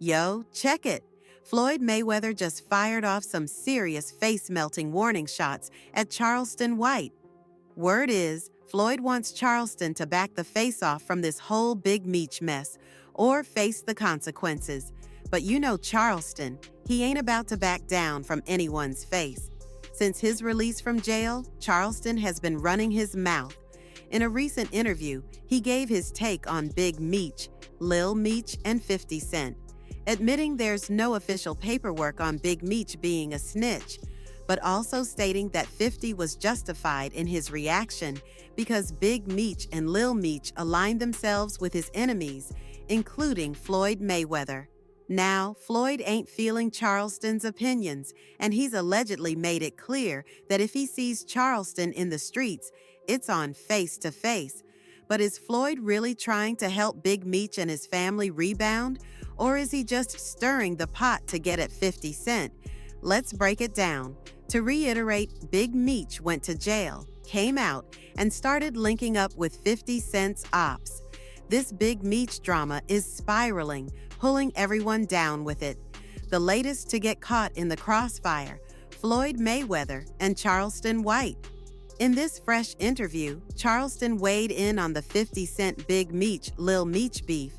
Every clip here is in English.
Yo, check it. Floyd Mayweather just fired off some serious face-melting warning shots at Charleston White. Word is, Floyd wants Charleston to back the face off from this whole big Meech mess, or face the consequences. But you know Charleston, he ain't about to back down from anyone's face. Since his release from jail, Charleston has been running his mouth. In a recent interview, he gave his take on Big Meech, Lil Meech, and 50 Cent, admitting there's no official paperwork on Big Meech being a snitch, but also stating that 50 was justified in his reaction because Big Meech and Lil Meech aligned themselves with his enemies, including Floyd Mayweather. Now, Floyd ain't feeling Charleston's opinions, and he's allegedly made it clear that if he sees Charleston in the streets, it's on face-to-face. But is Floyd really trying to help Big Meech and his family rebound, or is he just stirring the pot to get at 50 Cent? Let's break it down. To reiterate, Big Meech went to jail, came out, and started linking up with 50 Cent's ops. This Big Meech drama is spiraling, pulling everyone down with it. The latest to get caught in the crossfire, Floyd Mayweather and Charleston White. In this fresh interview, Charleston weighed in on the 50 Cent Big Meech Lil Meech beef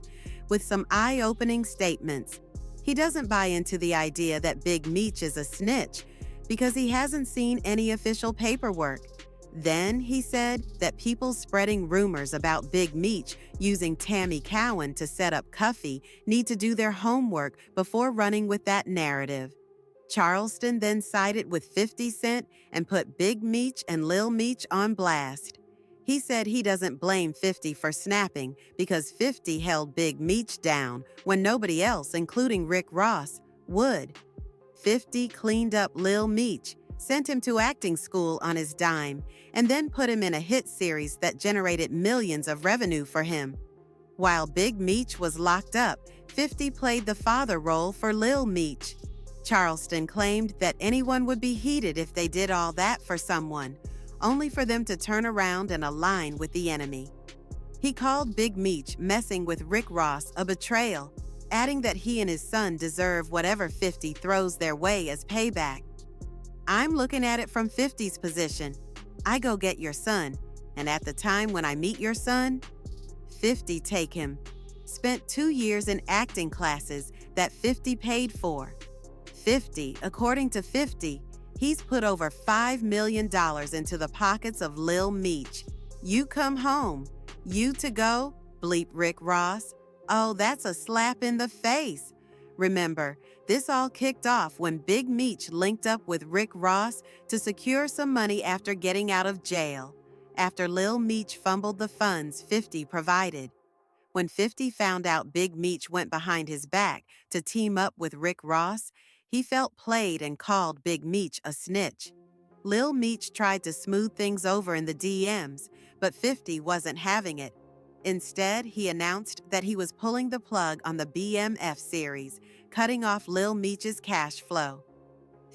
with some eye-opening statements. He doesn't buy into the idea that Big Meech is a snitch because he hasn't seen any official paperwork. Then he said that people spreading rumors about Big Meech using Tammy Cowan to set up Cuffy need to do their homework before running with that narrative. Charleston then sided with 50 Cent and put Big Meech and Lil Meech on blast. He said he doesn't blame 50 for snapping because 50 held Big Meech down when nobody else, including Rick Ross, would. 50 cleaned up Lil Meech, sent him to acting school on his dime, and then put him in a hit series that generated millions of revenue for him. While Big Meech was locked up, 50 played the father role for Lil Meech. Charleston claimed that anyone would be heated if they did all that for someone, only for them to turn around and align with the enemy. He called Big Meech messing with Rick Ross a betrayal, adding that he and his son deserve whatever 50 throws their way as payback. I'm looking at it from 50's position. I go get your son, and at the time when I meet your son, 50 take him. Spent 2 years in acting classes that 50 paid for. 50, according to 50, he's put over $5 million into the pockets of Lil Meech. You come home. You to go? Bleep Rick Ross. Oh, that's a slap in the face. Remember, this all kicked off when Big Meech linked up with Rick Ross to secure some money after getting out of jail, after Lil Meech fumbled the funds 50 provided. When 50 found out Big Meech went behind his back to team up with Rick Ross, he felt played and called Big Meech a snitch. Lil Meech tried to smooth things over in the DMs, but 50 wasn't having it. Instead, he announced that he was pulling the plug on the BMF series, cutting off Lil Meech's cash flow.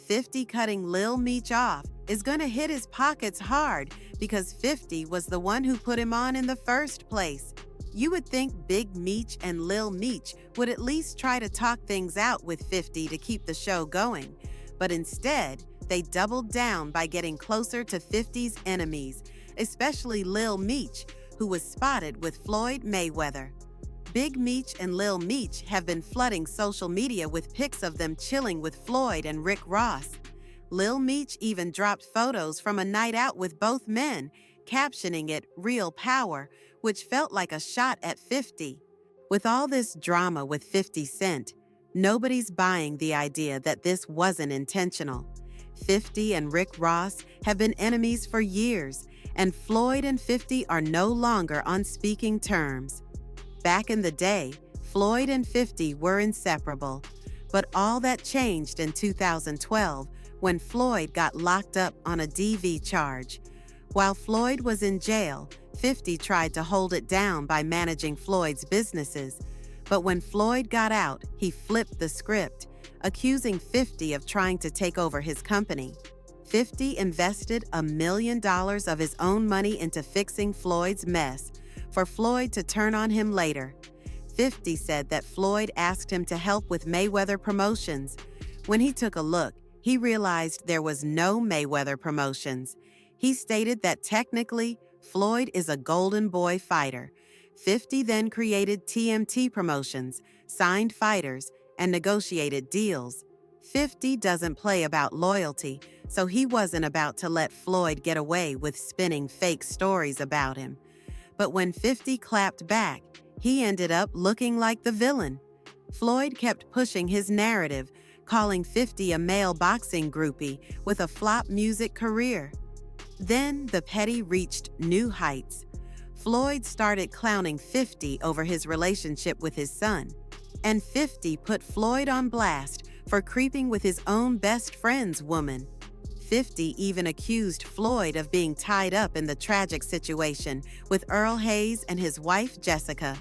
50 cutting Lil Meech off is going to hit his pockets hard because 50 was the one who put him on in the first place. You would think Big Meech and Lil Meech would at least try to talk things out with 50 to keep the show going, but instead, they doubled down by getting closer to 50's enemies, especially Lil Meech, who was spotted with Floyd Mayweather. Big Meech and Lil Meech have been flooding social media with pics of them chilling with Floyd and Rick Ross. Lil Meech even dropped photos from a night out with both men, captioning it "Real Power," which felt like a shot at 50. With all this drama with 50 Cent, nobody's buying the idea that this wasn't intentional. 50 and Rick Ross have been enemies for years, and Floyd and 50 are no longer on speaking terms. Back in the day, Floyd and 50 were inseparable, but all that changed in 2012 when Floyd got locked up on a DV charge. While Floyd was in jail, 50 tried to hold it down by managing Floyd's businesses, but when Floyd got out, he flipped the script, accusing 50 of trying to take over his company. 50 invested $1 million of his own money into fixing Floyd's mess, for Floyd to turn on him later. 50 said that Floyd asked him to help with Mayweather Promotions. When he took a look, he realized there was no Mayweather Promotions. He stated that technically, Floyd is a golden boy fighter. 50 then created TMT Promotions, signed fighters, and negotiated deals. 50 doesn't play about loyalty, so he wasn't about to let Floyd get away with spinning fake stories about him. But when 50 clapped back, he ended up looking like the villain. Floyd kept pushing his narrative, calling 50 a male boxing groupie with a flop music career. Then the petty reached new heights. Floyd started clowning 50 over his relationship with his son, and 50 put Floyd on blast for creeping with his own best friend's woman. 50 even accused Floyd of being tied up in the tragic situation with Earl Hayes and his wife Jessica.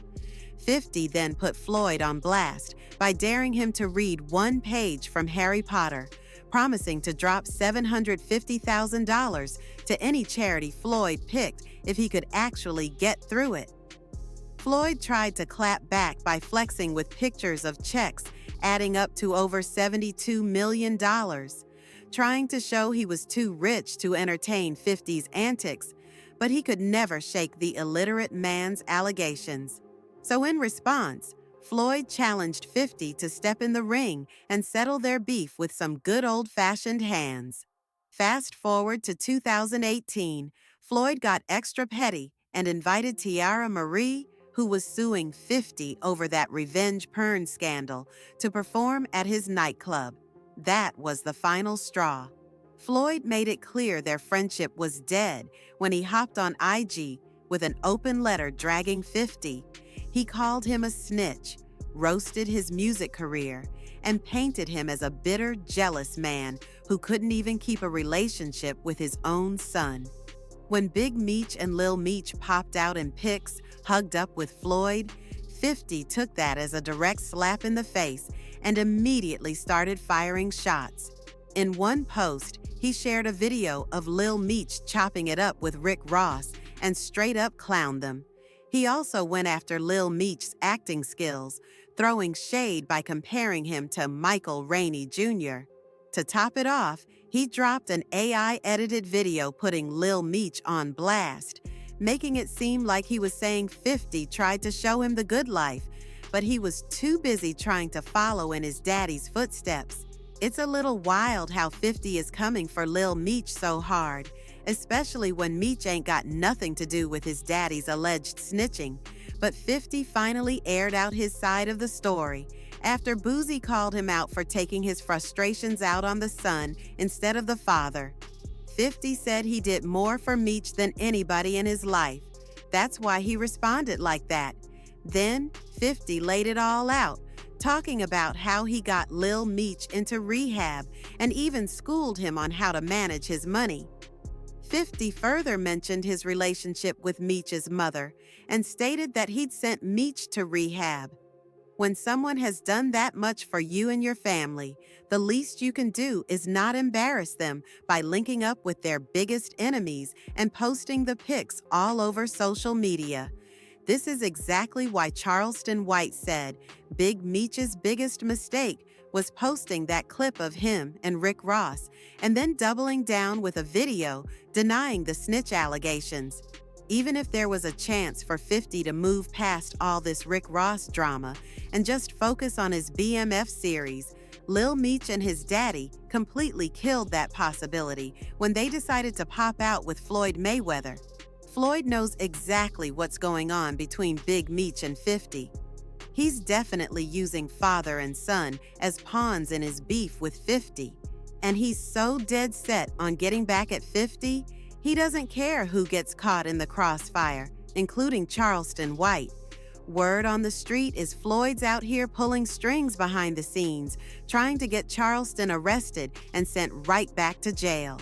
50 then put Floyd on blast by daring him to read one page from Harry Potter, promising to drop $750,000 to any charity Floyd picked if he could actually get through it. Floyd tried to clap back by flexing with pictures of checks adding up to over $72 million, trying to show he was too rich to entertain 50's antics, but he could never shake the illiterate man's allegations. So in response, Floyd challenged 50 to step in the ring and settle their beef with some good old-fashioned hands. Fast forward to 2018, Floyd got extra petty and invited Tiara Marie, who was suing 50 over that revenge porn scandal, to perform at his nightclub. That was the final straw. Floyd made it clear their friendship was dead when he hopped on IG with an open letter dragging 50. He called him a snitch, roasted his music career, and painted him as a bitter, jealous man who couldn't even keep a relationship with his own son. When Big Meech and Lil Meech popped out in pics, hugged up with Floyd, 50 took that as a direct slap in the face and immediately started firing shots. In one post, he shared a video of Lil Meech chopping it up with Rick Ross and straight up clowned them. He also went after Lil Meech's acting skills, throwing shade by comparing him to Michael Rainey Jr. To top it off, he dropped an AI-edited video putting Lil Meech on blast, making it seem like he was saying 50 tried to show him the good life, but he was too busy trying to follow in his daddy's footsteps. It's a little wild how 50 is coming for Lil Meech so hard, especially when Meech ain't got nothing to do with his daddy's alleged snitching. But 50 finally aired out his side of the story after Boozy called him out for taking his frustrations out on the son instead of the father. 50 said he did more for Meech than anybody in his life. That's why he responded like that. Then 50 laid it all out, talking about how he got Lil Meech into rehab and even schooled him on how to manage his money. 50 further mentioned his relationship with Meech's mother and stated that he'd sent Meech to rehab. When someone has done that much for you and your family, the least you can do is not embarrass them by linking up with their biggest enemies and posting the pics all over social media. This is exactly why Charleston White said Big Meech's biggest mistake was posting that clip of him and Rick Ross and then doubling down with a video denying the snitch allegations. Even if there was a chance for 50 to move past all this Rick Ross drama and just focus on his BMF series, Lil Meech and his daddy completely killed that possibility when they decided to pop out with Floyd Mayweather. Floyd knows exactly what's going on between Big Meech and 50. He's definitely using father and son as pawns in his beef with 50. And he's so dead set on getting back at 50, he doesn't care who gets caught in the crossfire, including Charleston White. Word on the street is Floyd's out here pulling strings behind the scenes, trying to get Charleston arrested and sent right back to jail.